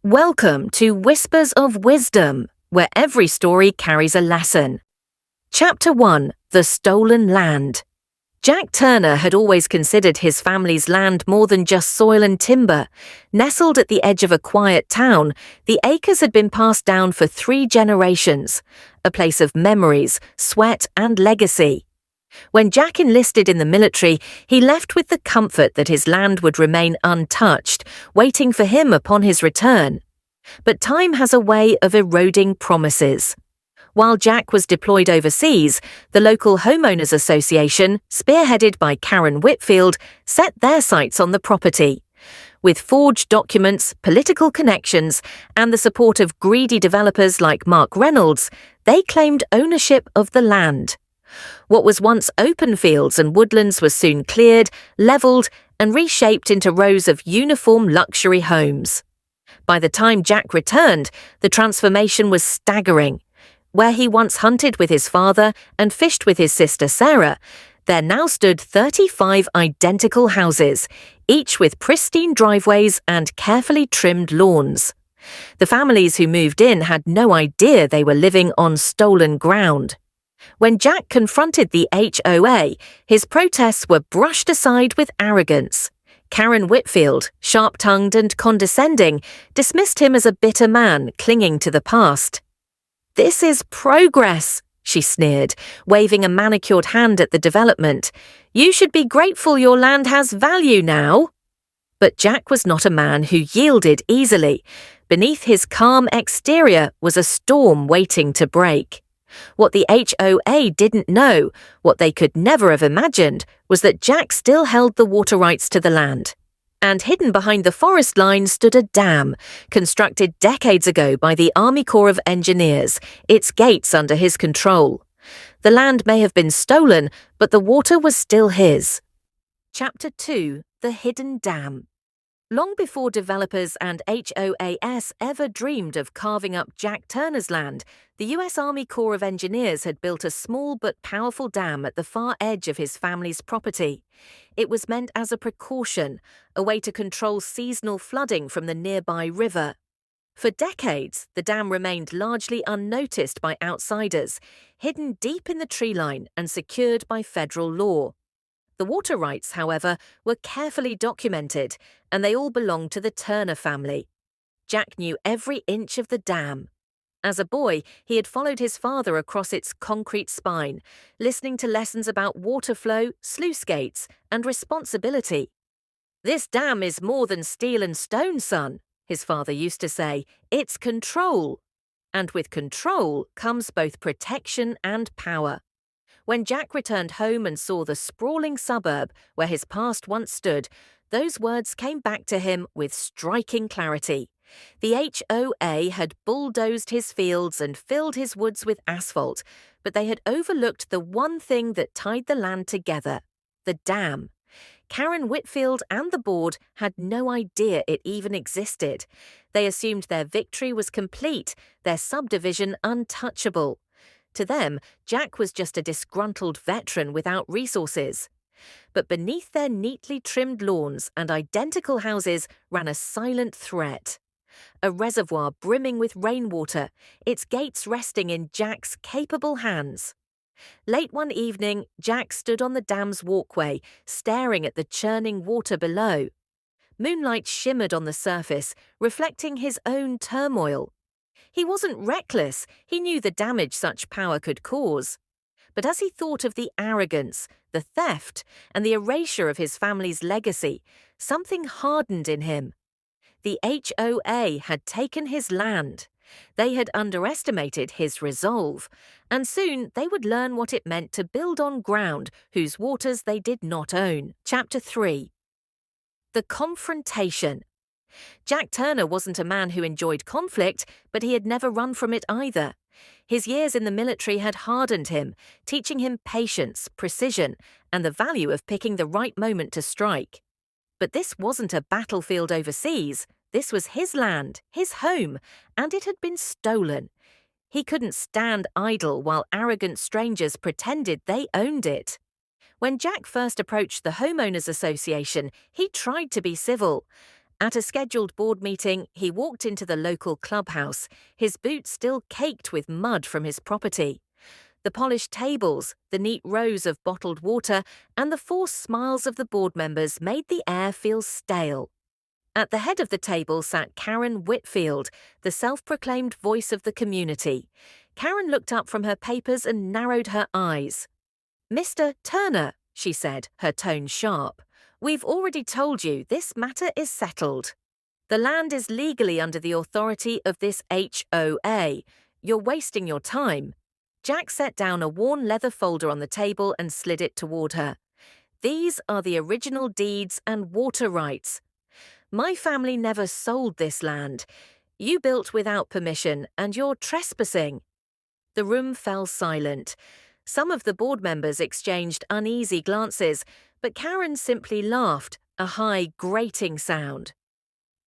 Welcome to Whispers of Wisdom, where every story carries a lesson. Chapter 1: The Stolen Land. Jack Turner had always considered his family's land more than just soil and timber. Nestled at the edge of a quiet town, the acres had been passed down for 3 generations, a place of memories, sweat, and legacy. When Jack enlisted in the military, he left with the comfort that his land would remain untouched, waiting for him upon his return. But time has a way of eroding promises. While Jack was deployed overseas, the local Homeowners Association, spearheaded by Karen Whitfield, set their sights on the property. With forged documents, political connections, and the support of greedy developers like Mark Reynolds, they claimed ownership of the land. What was once open fields and woodlands was soon cleared, levelled, and reshaped into rows of uniform luxury homes. By the time Jack returned, the transformation was staggering. Where he once hunted with his father and fished with his sister Sarah, there now stood 35 identical houses, each with pristine driveways and carefully trimmed lawns. The families who moved in had no idea they were living on stolen ground. When Jack confronted the HOA, his protests were brushed aside with arrogance. Karen Whitfield, sharp-tongued and condescending, dismissed him as a bitter man clinging to the past. "This is progress," she sneered, waving a manicured hand at the development. "You should be grateful your land has value now." But Jack was not a man who yielded easily. Beneath his calm exterior was a storm waiting to break. What the HOA didn't know, what they could never have imagined, was that Jack still held the water rights to the land. And hidden behind the forest line stood a dam, constructed decades ago by the Army Corps of Engineers, its gates under his control. The land may have been stolen, but the water was still his. Chapter 2: The Hidden Dam. Long before developers and HOAS ever dreamed of carving up Jack Turner's land, the US Army Corps of Engineers had built a small but powerful dam at the far edge of his family's property. It was meant as a precaution, a way to control seasonal flooding from the nearby river. For decades, the dam remained largely unnoticed by outsiders, hidden deep in the tree line and secured by federal law. The water rights, however, were carefully documented, and they all belonged to the Turner family. Jack knew every inch of the dam. As a boy, he had followed his father across its concrete spine, listening to lessons about water flow, sluice gates, and responsibility. "This dam is more than steel and stone, son," his father used to say. "It's control." And with control comes both protection and power. When Jack returned home and saw the sprawling suburb where his past once stood, those words came back to him with striking clarity. The HOA had bulldozed his fields and filled his woods with asphalt, but they had overlooked the one thing that tied the land together: the dam. Karen Whitfield and the board had no idea it even existed. They assumed their victory was complete, their subdivision untouchable. To them, Jack was just a disgruntled veteran without resources. But beneath their neatly trimmed lawns and identical houses ran a silent threat. A reservoir brimming with rainwater, its gates resting in Jack's capable hands. Late one evening, Jack stood on the dam's walkway, staring at the churning water below. Moonlight shimmered on the surface, reflecting his own turmoil. He wasn't reckless, he knew the damage such power could cause. But as he thought of the arrogance, the theft, and the erasure of his family's legacy, something hardened in him. The HOA had taken his land. They had underestimated his resolve, and soon they would learn what it meant to build on ground whose waters they did not own. Chapter 3: The Confrontation. Jack Turner wasn't a man who enjoyed conflict, but he had never run from it either. His years in the military had hardened him, teaching him patience, precision, and the value of picking the right moment to strike. But this wasn't a battlefield overseas. This was his land, his home, and it had been stolen. He couldn't stand idle while arrogant strangers pretended they owned it. When Jack first approached the Homeowners Association, he tried to be civil. At a scheduled board meeting, he walked into the local clubhouse, his boots still caked with mud from his property. The polished tables, the neat rows of bottled water, and the forced smiles of the board members made the air feel stale. At the head of the table sat Karen Whitfield, the self-proclaimed voice of the community. Karen looked up from her papers and narrowed her eyes. "Mr. Turner," she said, her tone sharp, "we've already told you this matter is settled. The land is legally under the authority of this HOA. You're wasting your time." Jack set down a worn leather folder on the table and slid it toward her. "These are the original deeds and water rights. My family never sold this land. You built without permission, and you're trespassing." The room fell silent. Some of the board members exchanged uneasy glances, but Karen simply laughed, a high, grating sound.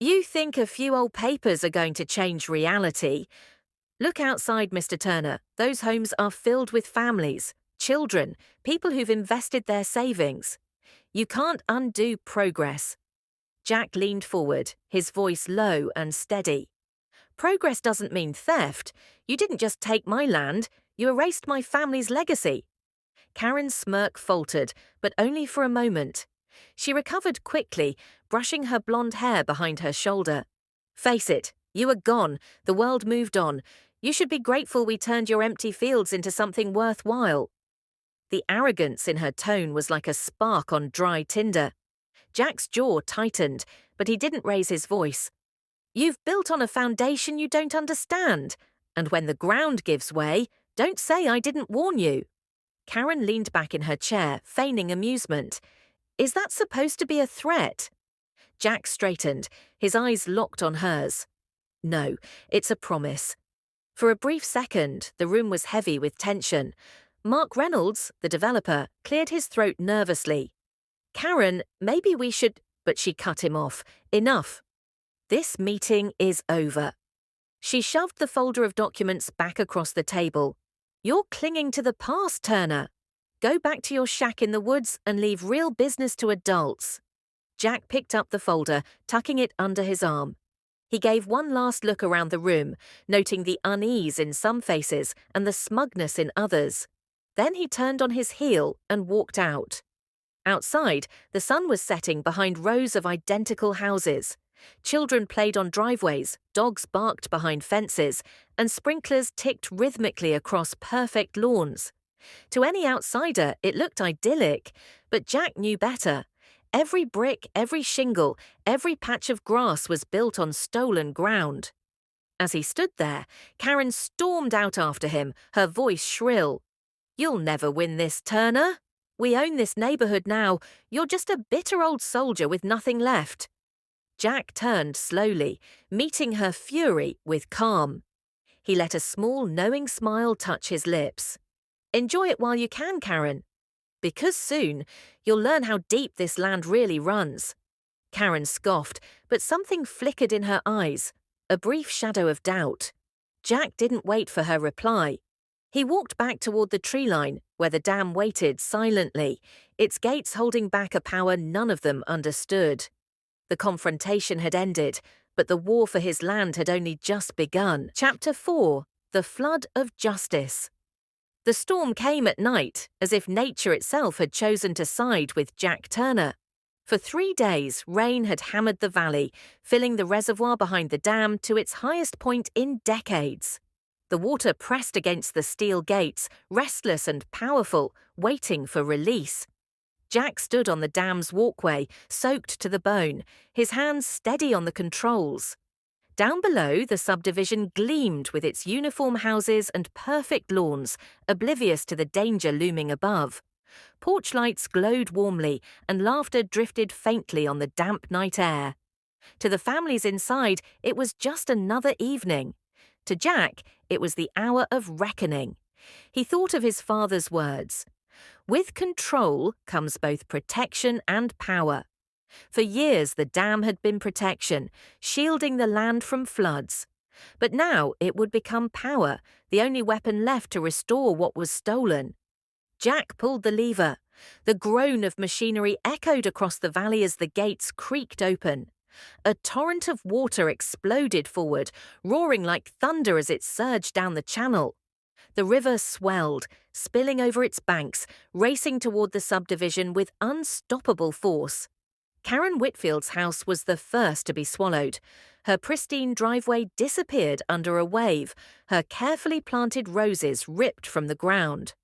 "You think a few old papers are going to change reality? Look outside, Mr. Turner. Those homes are filled with families, children, people who've invested their savings. You can't undo progress." Jack leaned forward, his voice low and steady. "Progress doesn't mean theft. You didn't just take my land, you erased my family's legacy." Karen's smirk faltered, but only for a moment. She recovered quickly, brushing her blonde hair behind her shoulder. "Face it, you are gone. The world moved on. You should be grateful we turned your empty fields into something worthwhile." The arrogance in her tone was like a spark on dry tinder. Jack's jaw tightened, but he didn't raise his voice. "You've built on a foundation you don't understand, and when the ground gives way, don't say I didn't warn you." Karen leaned back in her chair, feigning amusement. "Is that supposed to be a threat?" Jack straightened, his eyes locked on hers. "No, it's a promise." For a brief second, the room was heavy with tension. Mark Reynolds, the developer, cleared his throat nervously. "Karen, maybe we should—" But she cut him off. "Enough. This meeting is over." She shoved the folder of documents back across the table. "You're clinging to the past, Turner. Go back to your shack in the woods and leave real business to adults." Jack picked up the folder, tucking it under his arm. He gave one last look around the room, noting the unease in some faces and the smugness in others. Then he turned on his heel and walked out. Outside, the sun was setting behind rows of identical houses. Children played on driveways, dogs barked behind fences, and sprinklers ticked rhythmically across perfect lawns. To any outsider, it looked idyllic, but Jack knew better. Every brick, every shingle, every patch of grass was built on stolen ground. As he stood there, Karen stormed out after him, her voice shrill. "You'll never win this, Turner. We own this neighborhood now. You're just a bitter old soldier with nothing left." Jack turned slowly, meeting her fury with calm. He let a small, knowing smile touch his lips. "Enjoy it while you can, Karen. Because soon, you'll learn how deep this land really runs." Karen scoffed, but something flickered in her eyes, a brief shadow of doubt. Jack didn't wait for her reply. He walked back toward the tree line, where the dam waited silently, its gates holding back a power none of them understood. The confrontation had ended, but the war for his land had only just begun. Chapter 4: The Flood of Justice. The storm came at night, as if nature itself had chosen to side with Jack Turner. For 3 days, rain had hammered the valley, filling the reservoir behind the dam to its highest point in decades. The water pressed against the steel gates, restless and powerful, waiting for release. Jack stood on the dam's walkway, soaked to the bone, his hands steady on the controls. Down below, the subdivision gleamed with its uniform houses and perfect lawns, oblivious to the danger looming above. Porch lights glowed warmly, and laughter drifted faintly on the damp night air. To the families inside, it was just another evening. To Jack, it was the hour of reckoning. He thought of his father's words. With control comes both protection and power. For years, the dam had been protection, shielding the land from floods. But now it would become power, the only weapon left to restore what was stolen. Jack pulled the lever. The groan of machinery echoed across the valley as the gates creaked open. A torrent of water exploded forward, roaring like thunder as it surged down the channel. The river swelled, spilling over its banks, racing toward the subdivision with unstoppable force. Karen Whitfield's house was the first to be swallowed. Her pristine driveway disappeared under a wave, her carefully planted roses ripped from the ground.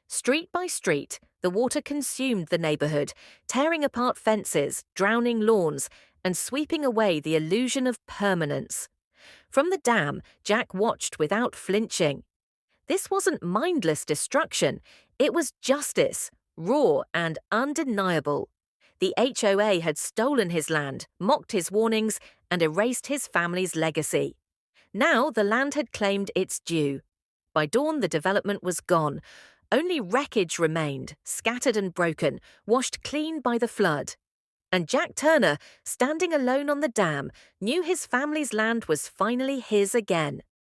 Street by street, the water consumed the neighborhood, tearing apart fences, drowning lawns, and sweeping away the illusion of permanence. From the dam, Jack watched without flinching. This wasn't mindless destruction, it was justice, raw and undeniable. The HOA had stolen his land, mocked his warnings, and erased his family's legacy. Now the land had claimed its due. By dawn, the development was gone. Only wreckage remained, scattered and broken, washed clean by the flood. And Jack Turner, standing alone on the dam, knew his family's land was finally his again.